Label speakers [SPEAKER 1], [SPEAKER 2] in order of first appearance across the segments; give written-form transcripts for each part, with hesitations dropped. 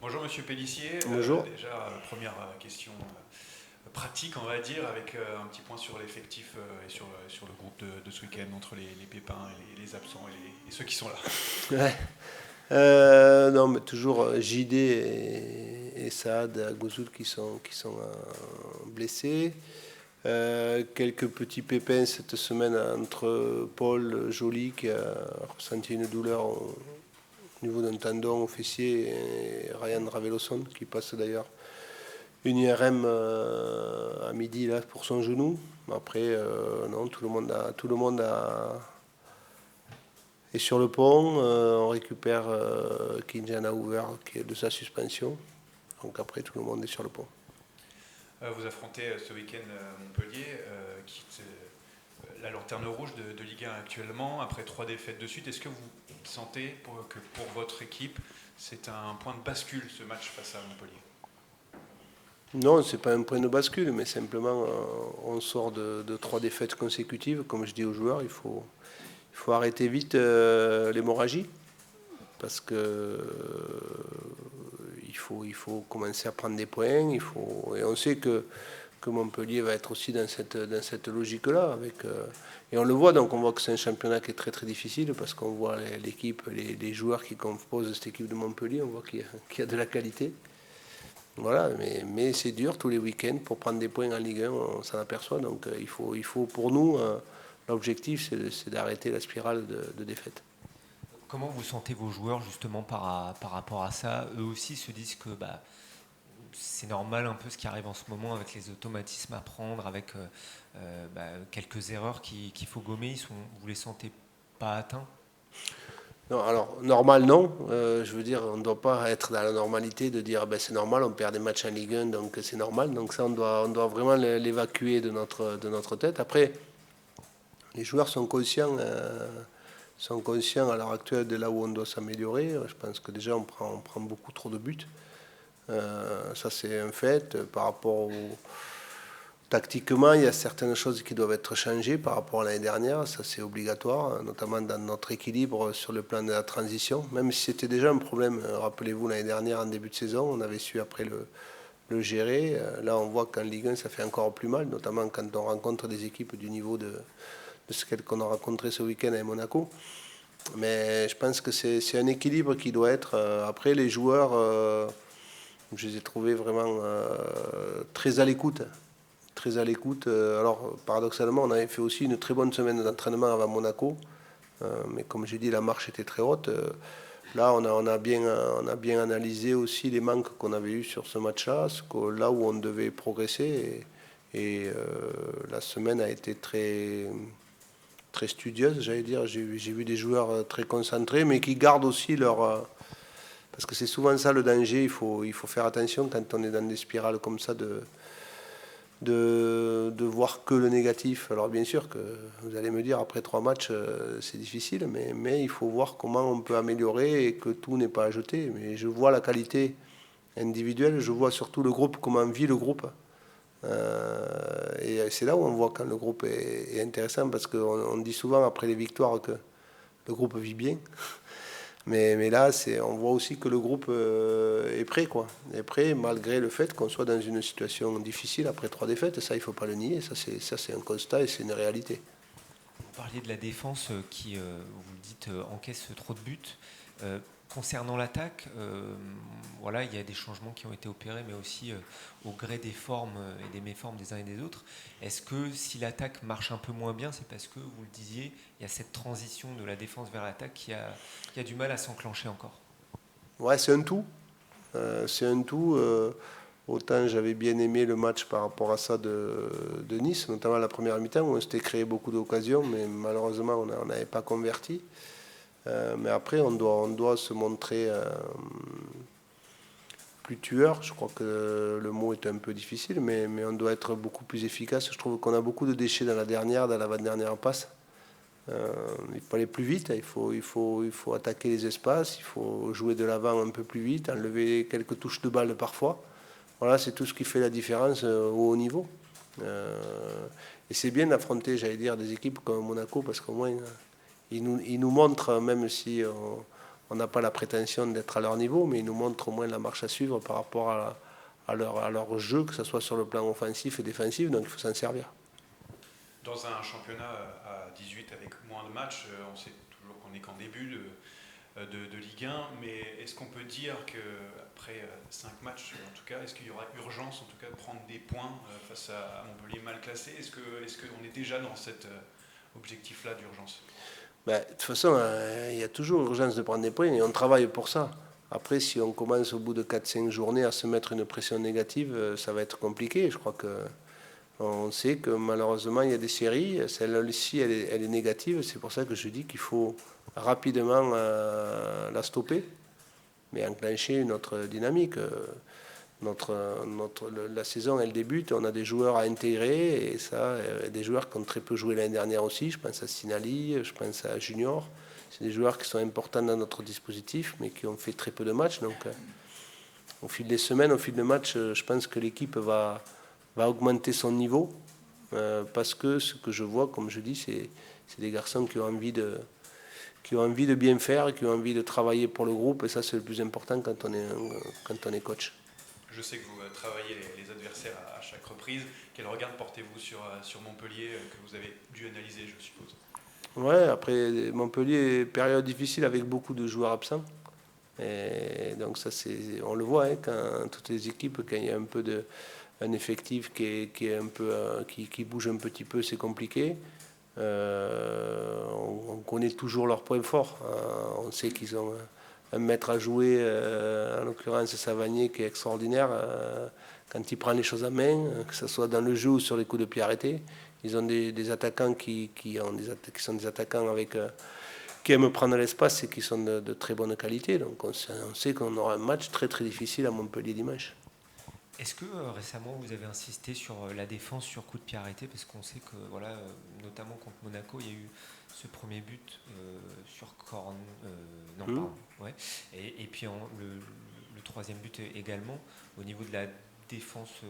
[SPEAKER 1] Bonjour Monsieur Pélissier.
[SPEAKER 2] Bonjour.
[SPEAKER 1] Déjà, première question pratique, on va dire, avec un petit point sur l'effectif et sur le groupe de ce week-end, entre les pépins et les absents et ceux qui sont là.
[SPEAKER 2] Ouais. Non, mais toujours JD et Saad Agouzoul qui sont blessés. Quelques petits pépins cette semaine entre Paul Joly qui a ressenti une douleur au niveau d'un tendon au fessier et Ryan Raveloson qui passe d'ailleurs une IRM à midi là pour son genou. Après, non, tout le monde est sur le pont. On récupère Kinjana Hoover qui est de sa suspension. Donc après, tout le monde est sur le pont.
[SPEAKER 1] Vous affrontez ce week-end Montpellier, qui est la lanterne rouge de Ligue 1 actuellement, après 3 défaites de suite. Est-ce que vous sentez que pour votre équipe, c'est un point de bascule ce match face à Montpellier?
[SPEAKER 2] Non, c'est pas un point de bascule, mais simplement on sort de 3 défaites consécutives. Comme je dis aux joueurs, il faut arrêter vite l'hémorragie parce que il faut commencer à prendre des points. Et on sait que Montpellier va être aussi dans cette logique-là. Et on le voit, donc on voit que c'est un championnat qui est très très difficile parce qu'on voit l'équipe, les joueurs qui composent cette équipe de Montpellier, on voit qu'il y a de la qualité. Voilà, mais c'est dur tous les week-ends pour prendre des points en Ligue 1, on s'en aperçoit. Donc il faut pour nous, l'objectif c'est d'arrêter la spirale de défaite.
[SPEAKER 3] Comment vous sentez vos joueurs justement par rapport à ça? Eux aussi se disent que c'est normal un peu ce qui arrive en ce moment avec les automatismes à prendre, avec quelques erreurs qu'il faut gommer. Vous les sentez pas atteints?
[SPEAKER 2] Non, alors normal non. Je veux dire, on ne doit pas être dans la normalité de dire c'est normal, on perd des matchs en Ligue 1, donc c'est normal. Donc ça, on doit vraiment l'évacuer de notre tête. Après, les joueurs sont conscients à l'heure actuelle de là où on doit s'améliorer. Je pense que déjà on prend beaucoup trop de buts. Ça c'est un fait. Par rapport tactiquement, il y a certaines choses qui doivent être changées par rapport à l'année dernière. Ça c'est obligatoire, notamment dans notre équilibre sur le plan de la transition. Même si c'était déjà un problème, rappelez-vous l'année dernière en début de saison, on avait su après le gérer. Là on voit qu'en Ligue 1 ça fait encore plus mal, notamment quand on rencontre des équipes du niveau de ce qu'on a rencontré ce week-end avec Monaco. Mais je pense que c'est un équilibre qui doit être. Après, les joueurs, je les ai trouvés vraiment très à l'écoute. Très à l'écoute. Alors, paradoxalement, on avait fait aussi une très bonne semaine d'entraînement avant Monaco. Mais comme j'ai dit, la marche était très haute. Là, on a bien analysé aussi les manques qu'on avait eus sur ce match-là, là où on devait progresser. Et la semaine a été très studieuse, j'allais dire. J'ai vu des joueurs très concentrés, mais qui gardent aussi leur... parce que c'est souvent ça le danger, il faut faire attention quand on est dans des spirales comme ça de voir que le négatif. Alors bien sûr que vous allez me dire, après 3 matchs, c'est difficile, mais il faut voir comment on peut améliorer et que tout n'est pas à jeter. Mais je vois la qualité individuelle, je vois surtout le groupe, comment vit le groupe. Et c'est là où on voit quand le groupe est intéressant, parce qu'on dit souvent après les victoires que le groupe vit bien. Mais là, on voit aussi que le groupe est prêt, quoi. Est prêt malgré le fait qu'on soit dans une situation difficile après 3 défaites. Ça, il ne faut pas le nier. Ça, c'est un constat et c'est une réalité.
[SPEAKER 3] Vous parliez de la défense qui, vous le dites, encaisse trop de buts. Concernant l'attaque, voilà, il y a des changements qui ont été opérés, mais aussi au gré des formes et des méformes des uns et des autres. Est-ce que si l'attaque marche un peu moins bien, c'est parce que, vous le disiez, il y a cette transition de la défense vers l'attaque qui a du mal à s'enclencher encore?
[SPEAKER 2] Ouais, c'est un tout. C'est un tout. Autant j'avais bien aimé le match par rapport à ça de Nice, notamment la première mi-temps où on s'était créé beaucoup d'occasions, mais malheureusement on n'avait pas converti. Mais après, on doit se montrer plus tueur. Je crois que le mot est un peu difficile, mais on doit être beaucoup plus efficace. Je trouve qu'on a beaucoup de déchets dans l'avant-dernière passe. Il faut aller plus vite, il faut attaquer les espaces, il faut jouer de l'avant un peu plus vite, enlever quelques touches de balle parfois. Voilà, c'est tout ce qui fait la différence au haut niveau. Et c'est bien d'affronter, j'allais dire, des équipes comme Monaco, parce qu'au moins, ils nous montrent, même si on n'a pas la prétention d'être à leur niveau, mais ils nous montrent au moins la marche à suivre par rapport à leur jeu, que ce soit sur le plan offensif et défensif, donc il faut s'en servir.
[SPEAKER 1] Dans un championnat à 18 avec moins de matchs, on sait toujours qu'on n'est qu'en début de Ligue 1, mais est-ce qu'on peut dire qu'après 5 matchs, en tout cas, est-ce qu'il y aura urgence en tout cas de prendre des points face à Montpellier mal classé? Est-ce qu'on est déjà dans cet objectif-là d'urgence?
[SPEAKER 2] De toute façon, il y a toujours urgence de prendre des points et on travaille pour ça. Après, si on commence au bout de 4-5 journées à se mettre une pression négative, ça va être compliqué. Je crois qu'on sait que malheureusement, il y a des séries. Celle-ci, elle est négative. C'est pour ça que je dis qu'il faut rapidement la stopper, mais enclencher une autre dynamique. La saison, elle débute, on a des joueurs à intégrer, et ça, des joueurs qui ont très peu joué l'année dernière aussi. Je pense à Sinali, je pense à Junior. C'est des joueurs qui sont importants dans notre dispositif, mais qui ont fait très peu de matchs. Donc, au fil des semaines, au fil des matchs, je pense que l'équipe va augmenter son niveau, parce que ce que je vois, comme je dis, c'est des garçons qui ont envie de bien faire, qui ont envie de travailler pour le groupe, et ça, c'est le plus important quand on est coach.
[SPEAKER 1] Je sais que vous travaillez les adversaires à chaque reprise. Quel regard portez-vous sur Montpellier que vous avez dû analyser, je suppose?
[SPEAKER 2] Ouais, après Montpellier, période difficile avec beaucoup de joueurs absents. Et donc ça, on le voit, hein, quand toutes les équipes, quand il y a un peu un effectif qui bouge un petit peu, c'est compliqué. On connaît toujours leurs points forts. On sait qu'ils ont un maître à jouer, en l'occurrence Savanier, qui est extraordinaire quand il prend les choses en main, que ce soit dans le jeu ou sur les coups de pied arrêtés. Ils ont des attaquants qui sont des attaquants qui aiment prendre l'espace et qui sont de très bonne qualité. Donc on sait qu'on aura un match très très difficile à Montpellier dimanche.
[SPEAKER 3] Est-ce que récemment vous avez insisté sur la défense sur coup de pied arrêté, parce qu'on sait que voilà, notamment contre Monaco, il y a eu ce premier but sur corner, pardon, ouais. Et puis le troisième but également au niveau de la défense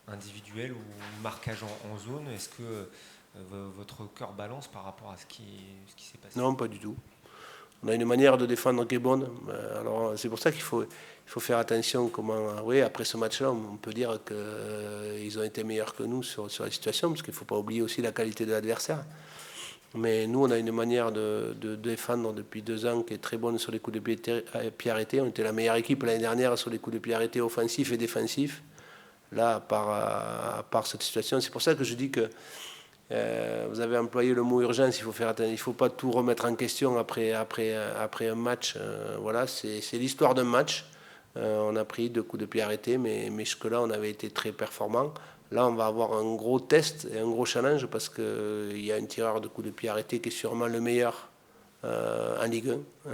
[SPEAKER 3] individuelle ou marquage en zone. Est-ce que votre cœur balance par rapport à ce qui s'est passé?
[SPEAKER 2] Non, pas du tout. On a une manière de défendre qui est bonne. Alors c'est pour ça qu'il faut faire attention oui, après ce match-là, on peut dire qu'ils ont été meilleurs que nous sur la situation, parce qu'il ne faut pas oublier aussi la qualité de l'adversaire. Mais nous, on a une manière de défendre depuis 2 ans qui est très bonne sur les coups de pied arrêtés. On était la meilleure équipe l'année dernière sur les coups de pied arrêtés offensifs et défensifs. Là, à part cette situation, c'est pour ça que je dis que vous avez employé le mot urgence, il faut faire attention, il ne faut pas tout remettre en question après un match. Voilà, c'est l'histoire d'un match. On a pris 2 coups de pied arrêtés, mais jusque-là, on avait été très performants. Là, on va avoir un gros test et un gros challenge, parce qu'il y a un tireur de coups de pied arrêtés qui est sûrement le meilleur en Ligue 1,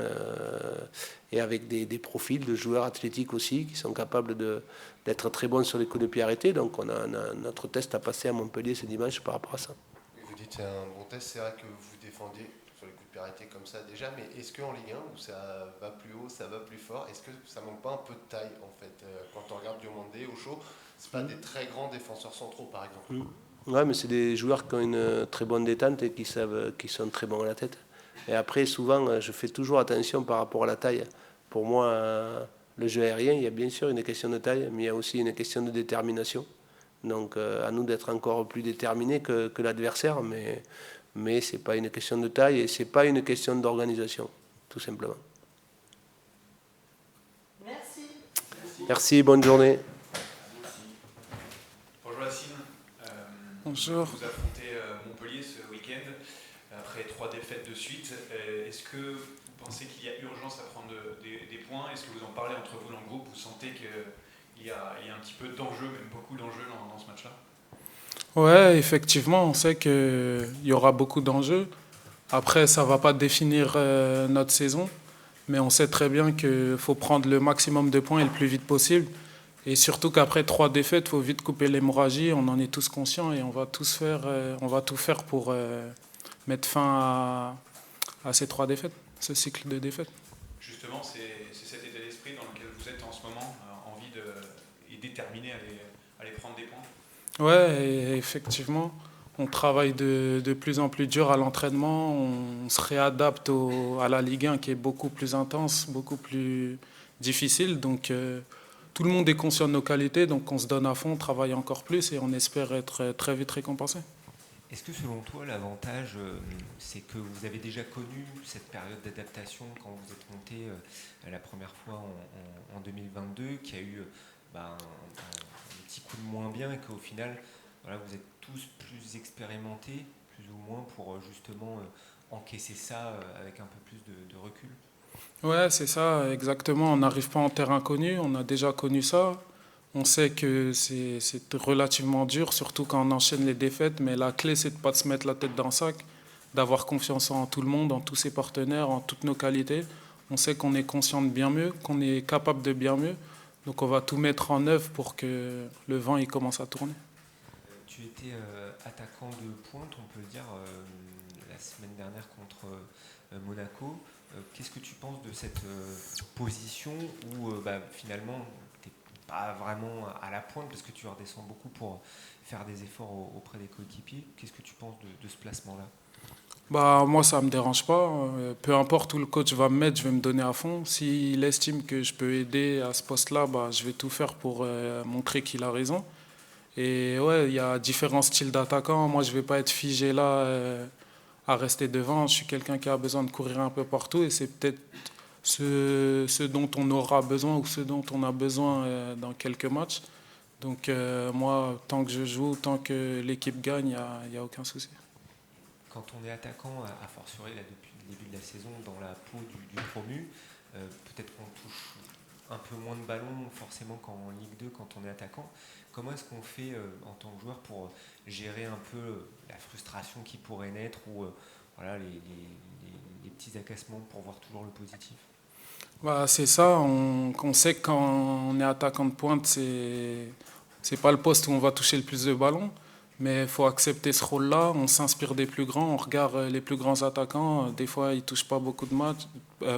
[SPEAKER 2] et avec des profils de joueurs athlétiques aussi qui sont capables d'être très bons sur les coups de pied arrêtés. Donc on a notre test à passer à Montpellier ce dimanche par rapport à ça.
[SPEAKER 4] Vous dites que c'est un bon test, c'est vrai que vous défendez sur les coups de pied arrêtés comme ça déjà, mais est-ce qu'en Ligue 1, où ça va plus haut, ça va plus fort, est-ce que ça manque pas un peu de taille en fait? Quand on regarde Diomandé, Ocho, c'est pas des très grands défenseurs centraux par exemple.
[SPEAKER 2] Ouais, mais c'est des joueurs qui ont une très bonne détente et qui sont très bons à la tête. Et après, souvent, je fais toujours attention par rapport à la taille. Pour moi, le jeu aérien, il y a bien sûr une question de taille, mais il y a aussi une question de détermination. Donc, à nous d'être encore plus déterminés que l'adversaire, mais ce n'est pas une question de taille et ce n'est pas une question d'organisation, tout simplement.
[SPEAKER 5] Merci.
[SPEAKER 2] Merci, bonne journée.
[SPEAKER 1] Bonjour Yacine.
[SPEAKER 6] Bonjour.
[SPEAKER 1] Vous affrontez Montpellier ce week-end après 3 défaites de suite. Est-ce que vous pensez qu'il y a urgence à prendre des points? Est-ce que vous en parlez entre vous dans le groupe? Vous sentez qu'il y a un petit peu d'enjeu, même beaucoup d'enjeux dans ce match-là?
[SPEAKER 6] Ouais, effectivement, on sait qu'il y aura beaucoup d'enjeux. Après, ça ne va pas définir notre saison, mais on sait très bien qu'il faut prendre le maximum de points et le plus vite possible. Et surtout qu'après 3 défaites, il faut vite couper l'hémorragie. On en est tous conscients et on va tout faire pour mettre fin à ces 3 défaites, ce cycle de défaites.
[SPEAKER 1] Justement, c'est cet état d'esprit dans lequel vous êtes en ce moment, envie et déterminé à aller prendre des points?
[SPEAKER 6] Ouais, et effectivement, On travaille de plus en plus dur à l'entraînement. On se réadapte à la Ligue 1 qui est beaucoup plus intense, beaucoup plus difficile. Donc tout le monde est conscient de nos qualités, donc on se donne à fond, on travaille encore plus et on espère être très vite récompensé.
[SPEAKER 3] Est-ce que selon toi, l'avantage, c'est que vous avez déjà connu cette période d'adaptation quand vous êtes monté la première fois en 2022, qu'il y a eu un petit coup de moins bien et qu'au final, voilà, vous êtes tous plus expérimentés, plus ou moins, pour justement encaisser ça avec un peu plus de recul?
[SPEAKER 6] Ouais, c'est ça, exactement. On n'arrive pas en terrain connu, on a déjà connu ça. On sait que c'est relativement dur, surtout quand on enchaîne les défaites, mais la clé, c'est de ne pas se mettre la tête dans le sac, d'avoir confiance en tout le monde, en tous ses partenaires, en toutes nos qualités. On sait qu'on est conscient de bien mieux, qu'on est capable de bien mieux. Donc on va tout mettre en œuvre pour que le vent il commence à tourner.
[SPEAKER 3] Tu étais attaquant de pointe, on peut le dire, la semaine dernière contre Monaco. Qu'est-ce que tu penses de cette position où finalement tu n'es pas vraiment à la pointe parce que tu redescends beaucoup pour faire des efforts auprès des coéquipiers? Qu'est-ce que tu penses de ce placement-là?
[SPEAKER 6] Bah, moi, ça ne me dérange pas. Peu importe où le coach va me mettre, je vais me donner à fond. S'il estime que je peux aider à ce poste-là, bah, je vais tout faire pour montrer qu'il a raison. Et ouais, il y a différents styles d'attaquants. Moi, je ne vais pas être figé là à rester devant. Je suis quelqu'un qui a besoin de courir un peu partout et c'est peut-être ce dont on aura besoin ou ce dont on a besoin dans quelques matchs. Donc moi, tant que je joue, tant que l'équipe gagne, il y a aucun souci.
[SPEAKER 3] Quand on est attaquant, à fortiori là, depuis le début de la saison, dans la peau du promu, peut-être qu'on touche un peu moins de ballons forcément qu'en Ligue 2 quand on est attaquant. Comment est-ce qu'on fait en tant que joueur pour gérer un peu la frustration qui pourrait naître ou voilà, les petits agacements pour voir toujours le positif?
[SPEAKER 6] Bah, c'est ça, on sait que quand on est attaquant de pointe, c'est pas le poste où on va toucher le plus de ballons, mais il faut accepter ce rôle-là. On s'inspire des plus grands, on regarde les plus grands attaquants. Des fois, ils touchent pas beaucoup de matchs,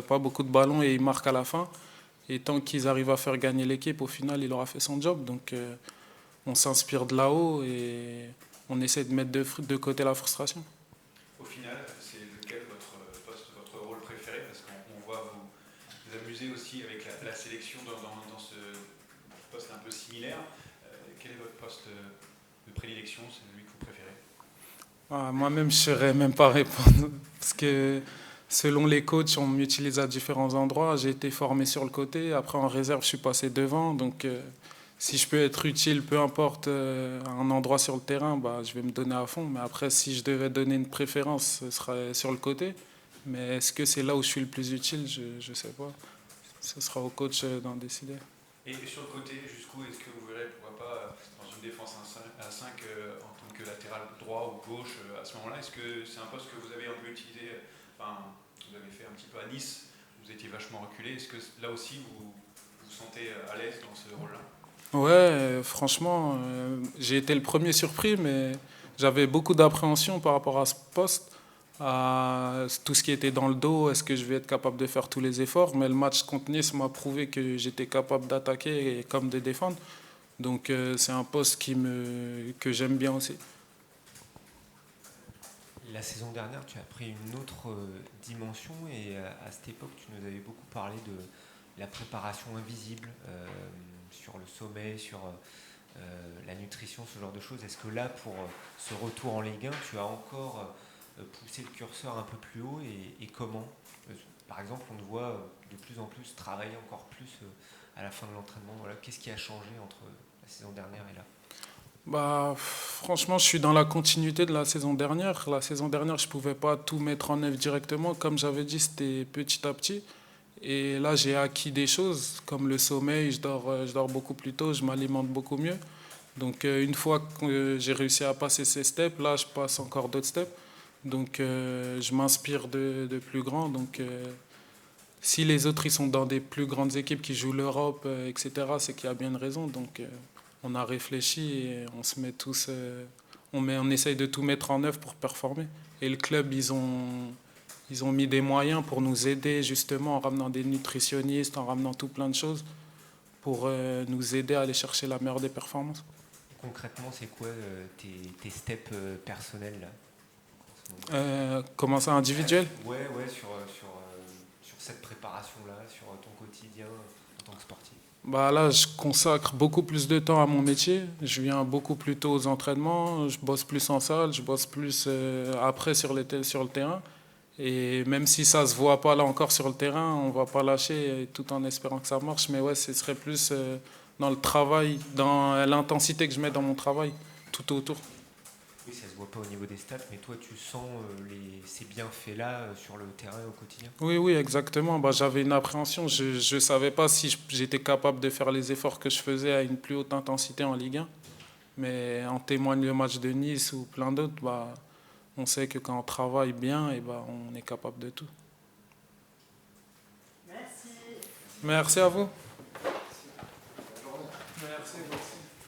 [SPEAKER 6] pas beaucoup de ballons et ils marquent à la fin. Et tant qu'ils arrivent à faire gagner l'équipe, au final, il aura fait son job. Donc, on s'inspire de là-haut et on essaie de mettre de côté la frustration.
[SPEAKER 1] Au final, c'est lequel votre poste, votre rôle préféré? Parce qu'on voit vous amuser aussi avec la sélection dans ce poste un peu similaire. Quel est votre poste de prédilection, celui que vous préférez?
[SPEAKER 6] Moi-même, je ne saurais même pas répondre. Parce que selon les coachs, on m'utilise à différents endroits. J'ai été formé sur le côté. Après, en réserve, je suis passé devant. Donc, si je peux être utile, peu importe un endroit sur le terrain, bah, je vais me donner à fond. Mais après, si je devais donner une préférence, ce serait sur le côté. Mais est-ce que c'est là où je suis le plus utile? Je ne sais pas. Ce sera au coach d'en décider.
[SPEAKER 1] Et sur le côté, jusqu'où est-ce que vous verrez, pourquoi pas, dans une défense à 5 en tant que latéral droit ou gauche à ce moment-là? Est-ce que c'est un poste que vous avez un peu utilisé, enfin, vous avez fait un petit peu à Nice, vous étiez vachement reculé. Est-ce que là aussi vous vous sentez à l'aise dans ce rôle-là?
[SPEAKER 6] Ouais, franchement, j'ai été le premier surpris, mais j'avais beaucoup d'appréhension par rapport à ce poste, à tout ce qui était dans le dos, est-ce que je vais être capable de faire tous les efforts, mais le match contre Nice m'a prouvé que j'étais capable d'attaquer et comme de défendre, donc c'est un poste que j'aime bien aussi.
[SPEAKER 3] La saison dernière, tu as pris une autre dimension et à cette époque, tu nous avais beaucoup parlé de la préparation invisible sur le sommeil, sur la nutrition, ce genre de choses. Est-ce que là, pour ce retour en Ligue 1, tu as encore poussé le curseur un peu plus haut et comment? Par exemple, on te voit de plus en plus travailler encore plus à la fin de l'entraînement. Voilà. Qu'est-ce qui a changé entre la saison dernière et là?
[SPEAKER 6] Bah, franchement, je suis dans la continuité de la saison dernière. La saison dernière, je ne pouvais pas tout mettre en œuvre directement. Comme j'avais dit, c'était petit à petit. Et là, j'ai acquis des choses comme le sommeil. Je dors beaucoup plus tôt, je m'alimente beaucoup mieux. Donc, une fois que j'ai réussi à passer ces steps, là, je passe encore d'autres steps. Donc, je m'inspire de plus grands. Donc, si les autres ils sont dans des plus grandes équipes qui jouent l'Europe, etc., c'est qu'il y a bien une raison. Donc, on a réfléchi et on se met tous, on essaye de tout mettre en œuvre pour performer. Et le club, ils ont mis des moyens pour nous aider justement en ramenant des nutritionnistes, en ramenant tout plein de choses pour nous aider à aller chercher la meilleure des performances.
[SPEAKER 3] concrètement, c'est quoi tes steps personnels là, en ce moment?
[SPEAKER 6] Comment ça, individuel?
[SPEAKER 3] Ouais, sur cette préparation-là, sur ton quotidien en tant que sportif.
[SPEAKER 6] Bah là, je consacre beaucoup plus de temps à mon métier. Je viens beaucoup plus tôt aux entraînements. Je bosse plus en salle. Je bosse plus après sur le terrain. Et même si ça se voit pas là encore sur le terrain, on va pas lâcher tout en espérant que ça marche. Mais ouais, ce serait plus dans le travail, dans l'intensité que je mets dans mon travail, tout autour.
[SPEAKER 3] Oui, ça se voit pas au niveau des stats, mais toi, tu sens ces bienfaits-là sur le terrain au quotidien?
[SPEAKER 6] Oui, oui, exactement. Bah, j'avais une appréhension. Je ne savais pas si j'étais capable de faire les efforts que je faisais à une plus haute intensité en Ligue 1. Mais en témoigne le match de Nice ou plein d'autres. Bah, on sait que quand on travaille bien, et bah, on est capable de tout.
[SPEAKER 5] Merci.
[SPEAKER 6] Merci à vous. Merci.